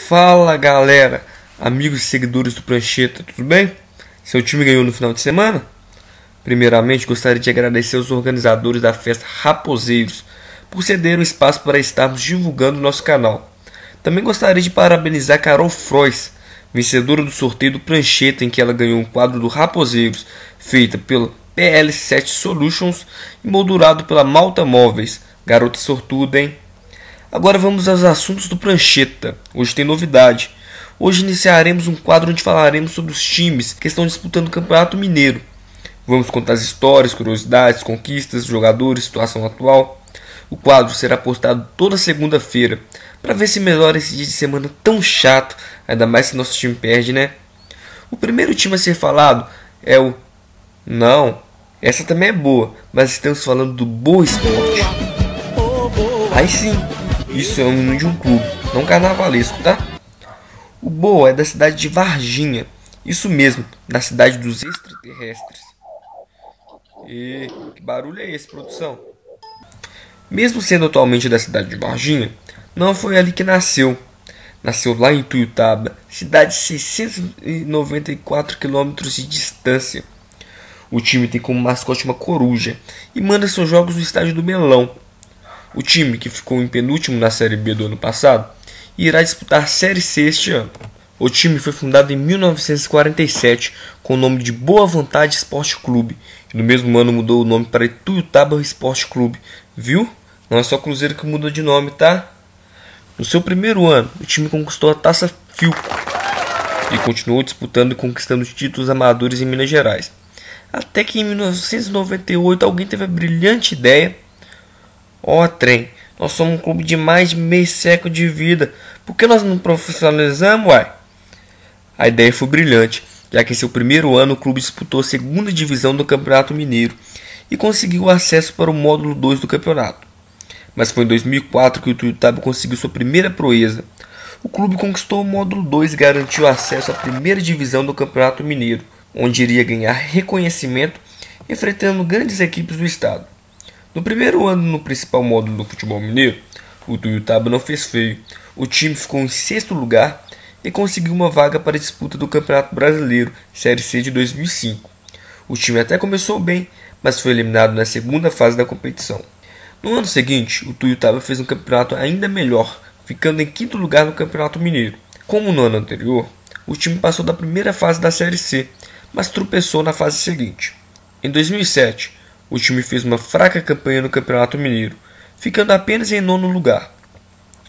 Fala galera, amigos e seguidores do Prancheta, tudo bem? Seu time ganhou no final de semana? Primeiramente gostaria de agradecer aos organizadores da festa Raposeiros por ceder o espaço para estarmos divulgando nosso canal. Também gostaria de parabenizar Carol Frois, vencedora do sorteio do Prancheta, em que ela ganhou um quadro do Raposeiros feita pela PL7 Solutions e moldurado pela Malta Móveis. Garota sortuda, hein? Agora vamos aos assuntos do Prancheta. Hoje tem novidade. Hoje iniciaremos um quadro onde falaremos sobre os times que estão disputando o Campeonato Mineiro. Vamos contar as histórias, curiosidades, conquistas, jogadores, situação atual. O quadro será postado toda segunda-feira para ver se melhora esse dia de semana tão chato, ainda mais que nosso time perde, né? O primeiro time a ser falado é o... Não, essa também é boa, mas estamos falando do Boa Esporte. Aí sim, isso é o nome de um clube, não carnavalesco, tá? O Boa é da cidade de Varginha, isso mesmo, da cidade dos extraterrestres. E que barulho é esse, produção? Mesmo sendo atualmente da cidade de Varginha, não foi ali que nasceu. Nasceu lá em Tuiutaba, cidade de 694 km de distância. O time tem como mascote uma coruja e manda seus jogos no estádio do Melão. O time, que ficou em penúltimo na Série B do ano passado, irá disputar a Série C este ano. O time foi fundado em 1947 com o nome de Boa Vontade Esporte Clube e no mesmo ano mudou o nome para Ituiutaba Esporte Clube. Viu? Não é só Cruzeiro que muda de nome, tá? No seu primeiro ano, o time conquistou a Taça Philco e continuou disputando e conquistando títulos amadores em Minas Gerais. Até que em 1998 alguém teve a brilhante ideia: ó, trem, nós somos um clube de mais de meio século de vida, por que nós não profissionalizamos, uai? A ideia foi brilhante, já que em seu primeiro ano o clube disputou a segunda divisão do Campeonato Mineiro e conseguiu acesso para o módulo 2 do campeonato. Mas foi em 2004 que o Tuiutaba conseguiu sua primeira proeza. O clube conquistou o módulo 2 e garantiu acesso à primeira divisão do Campeonato Mineiro, onde iria ganhar reconhecimento enfrentando grandes equipes do estado. No primeiro ano no principal módulo do futebol mineiro, o Tuiutaba não fez feio. O time ficou em sexto lugar e conseguiu uma vaga para a disputa do Campeonato Brasileiro, Série C de 2005. O time até começou bem, mas foi eliminado na segunda fase da competição. No ano seguinte, o Tuiutaba fez um campeonato ainda melhor, ficando em quinto lugar no Campeonato Mineiro. Como no ano anterior, o time passou da primeira fase da Série C, mas tropeçou na fase seguinte. Em 2007, o time fez uma fraca campanha no Campeonato Mineiro, ficando apenas em nono lugar.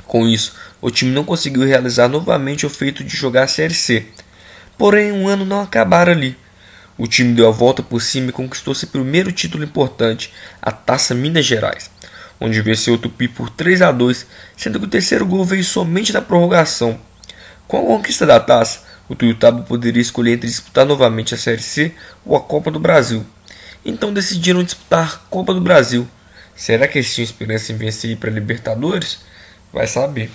Com isso, o time não conseguiu realizar novamente o feito de jogar a Série C. Porém, um ano não acabara ali. O time deu a volta por cima e conquistou seu primeiro título importante, a Taça Minas Gerais, onde venceu o Tupi por 3-2, sendo que o terceiro gol veio somente da prorrogação. Com a conquista da taça, o Tuiutaba poderia escolher entre disputar novamente a Série C ou a Copa do Brasil. Então decidiram disputar a Copa do Brasil. Será que eles tinham esperança em vencer e ir para a Libertadores? Vai saber.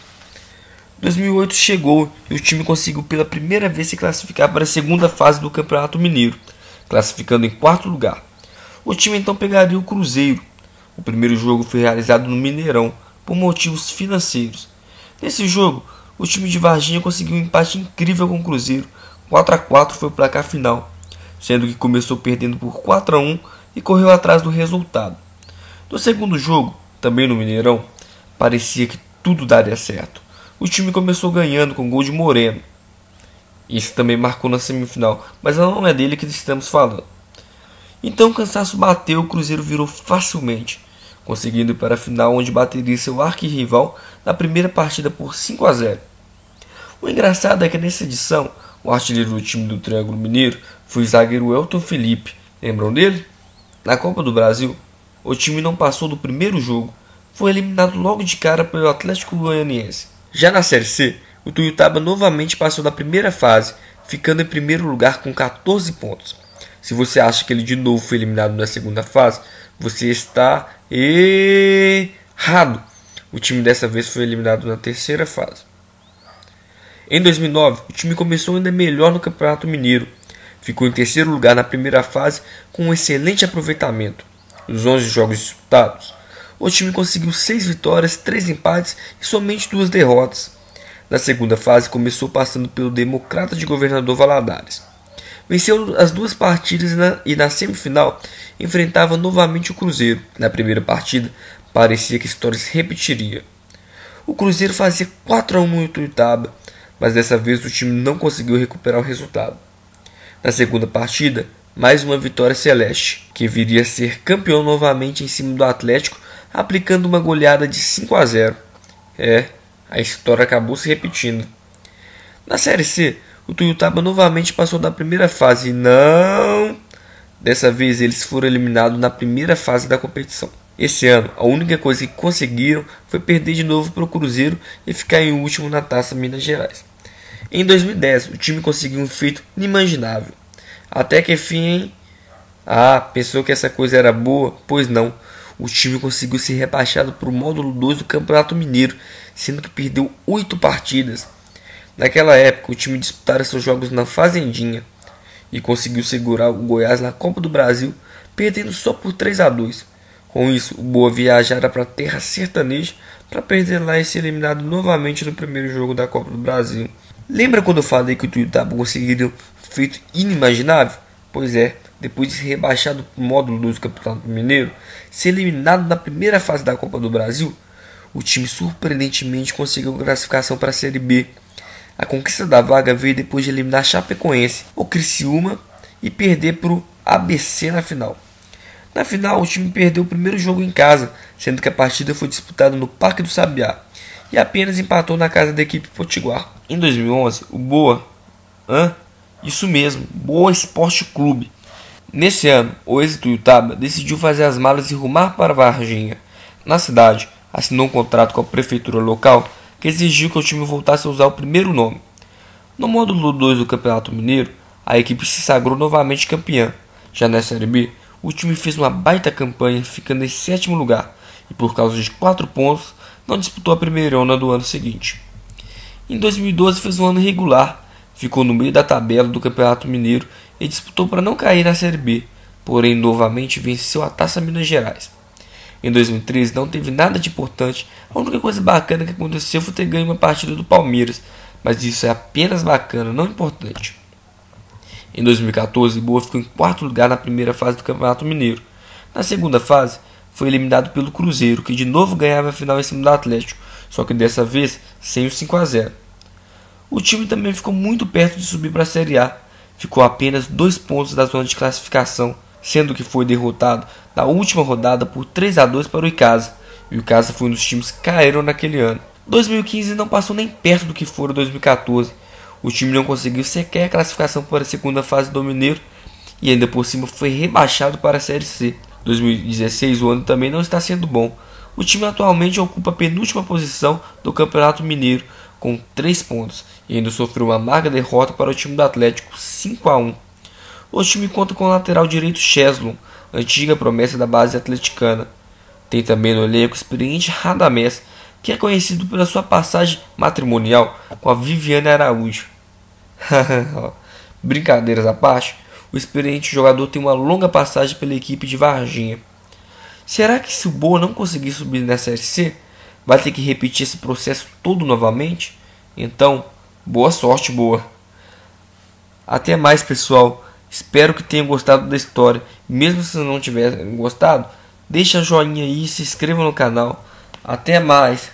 2008 chegou e o time conseguiu pela primeira vez se classificar para a segunda fase do Campeonato Mineiro, classificando em quarto lugar. O time então pegaria o Cruzeiro. O primeiro jogo foi realizado no Mineirão, por motivos financeiros. Nesse jogo, o time de Varginha conseguiu um empate incrível com o Cruzeiro. 4-4 foi o placar final, sendo que começou perdendo por 4-1 e correu atrás do resultado. No segundo jogo, também no Mineirão, parecia que tudo daria certo. O time começou ganhando com gol de Moreno. Isso também marcou na semifinal, mas não é dele que estamos falando. Então o cansaço bateu e o Cruzeiro virou facilmente, conseguindo ir para a final, onde bateria seu arquirrival na primeira partida por 5-0. O engraçado é que nessa edição, o artilheiro do time do Triângulo Mineiro foi o zagueiro Elton Felipe. Lembram dele? Na Copa do Brasil, o time não passou do primeiro jogo, foi eliminado logo de cara pelo Atlético Goianiense. Já na Série C, o Tuiutaba novamente passou da primeira fase, ficando em primeiro lugar com 14 pontos. Se você acha que ele de novo foi eliminado na segunda fase, você está errado. O time dessa vez foi eliminado na terceira fase. Em 2009, o time começou ainda melhor no Campeonato Mineiro. Ficou em terceiro lugar na primeira fase com um excelente aproveitamento. Nos 11 jogos disputados, o time conseguiu 6 vitórias, 3 empates e somente 2 derrotas. Na segunda fase, começou passando pelo Democrata de Governador Valadares. Venceu as duas partidas e na semifinal enfrentava novamente o Cruzeiro. Na primeira partida, parecia que a história se repetiria. O Cruzeiro fazia 4-1 no Ituiutaba, mas dessa vez o time não conseguiu recuperar o resultado. Na segunda partida, mais uma vitória celeste, que viria a ser campeão novamente em cima do Atlético, aplicando uma goleada de 5-0. A história acabou se repetindo. Na Série C, o Tuiutaba novamente passou da primeira fase e não... Dessa vez eles foram eliminados na primeira fase da competição. Esse ano, a única coisa que conseguiram foi perder de novo para o Cruzeiro e ficar em último na Taça Minas Gerais. Em 2010, o time conseguiu um feito inimaginável. Até que enfim, hein? Pensou que essa coisa era boa? Pois não. O time conseguiu ser rebaixado para o módulo 2 do Campeonato Mineiro, sendo que perdeu 8 partidas. Naquela época, o time disputara seus jogos na Fazendinha e conseguiu segurar o Goiás na Copa do Brasil, perdendo só por 3-2. Com isso, o Boa viajara para a terra sertaneja para perder lá e ser eliminado novamente no primeiro jogo da Copa do Brasil. Lembra quando eu falei que o Tuiutaba conseguiria um feito inimaginável? Pois é, depois de ser rebaixado para o módulo 2 do Campeonato Mineiro, ser eliminado na primeira fase da Copa do Brasil, o time surpreendentemente conseguiu classificação para a Série B. A conquista da vaga veio depois de eliminar a Chapecoense, o Criciúma e perder para o ABC na final. Na final, o time perdeu o primeiro jogo em casa, sendo que a partida foi disputada no Parque do Sabiá, e apenas empatou na casa da equipe potiguar. Em 2011, o Boa, isso mesmo, Boa Esporte Clube. Nesse ano, o ex-Tuiutaba decidiu fazer as malas e rumar para Varginha. Na cidade, assinou um contrato com a prefeitura local que exigiu que o time voltasse a usar o primeiro nome. No módulo 2 do Campeonato Mineiro, a equipe se sagrou novamente campeã. Já na Série B, o time fez uma baita campanha, ficando em 7º lugar, e por causa de 4 pontos, não disputou a primeirona do ano seguinte. Em 2012 fez um ano regular, ficou no meio da tabela do Campeonato Mineiro e disputou para não cair na Série B, porém novamente venceu a Taça Minas Gerais. Em 2013 não teve nada de importante, a única coisa bacana que aconteceu foi ter ganho uma partida do Palmeiras, mas isso é apenas bacana, não importante. Em 2014, o Boa ficou em 4º lugar na primeira fase do Campeonato Mineiro. Na segunda fase, foi eliminado pelo Cruzeiro, que de novo ganhava a final em cima do Atlético, só que dessa vez sem o 5-0. O time também ficou muito perto de subir para a Série A, ficou a apenas 2 pontos da zona de classificação, sendo que foi derrotado na última rodada por 3-2 para o Icasa, e o Icasa foi um dos times que caíram naquele ano. 2015 não passou nem perto do que foi 2014. O time não conseguiu sequer a classificação para a segunda fase do Mineiro e ainda por cima foi rebaixado para a Série C. 2016 o ano também não está sendo bom. O time atualmente ocupa a penúltima posição do Campeonato Mineiro com 3 pontos e ainda sofreu uma amarga derrota para o time do Atlético 5-1. O time conta com o lateral direito Cheslon, antiga promessa da base atleticana. Tem também no elenco o experiente Radamés, que é conhecido pela sua passagem matrimonial com a Viviane Araújo. Brincadeiras à parte, o experiente jogador tem uma longa passagem pela equipe de Varginha. Será que se o Boa não conseguir subir na Série C, vai ter que repetir esse processo todo novamente? Então, boa sorte, Boa. Até mais, pessoal. Espero que tenham gostado da história. Mesmo se não tiverem gostado, deixa joinha aí e se inscreva no canal. Até mais.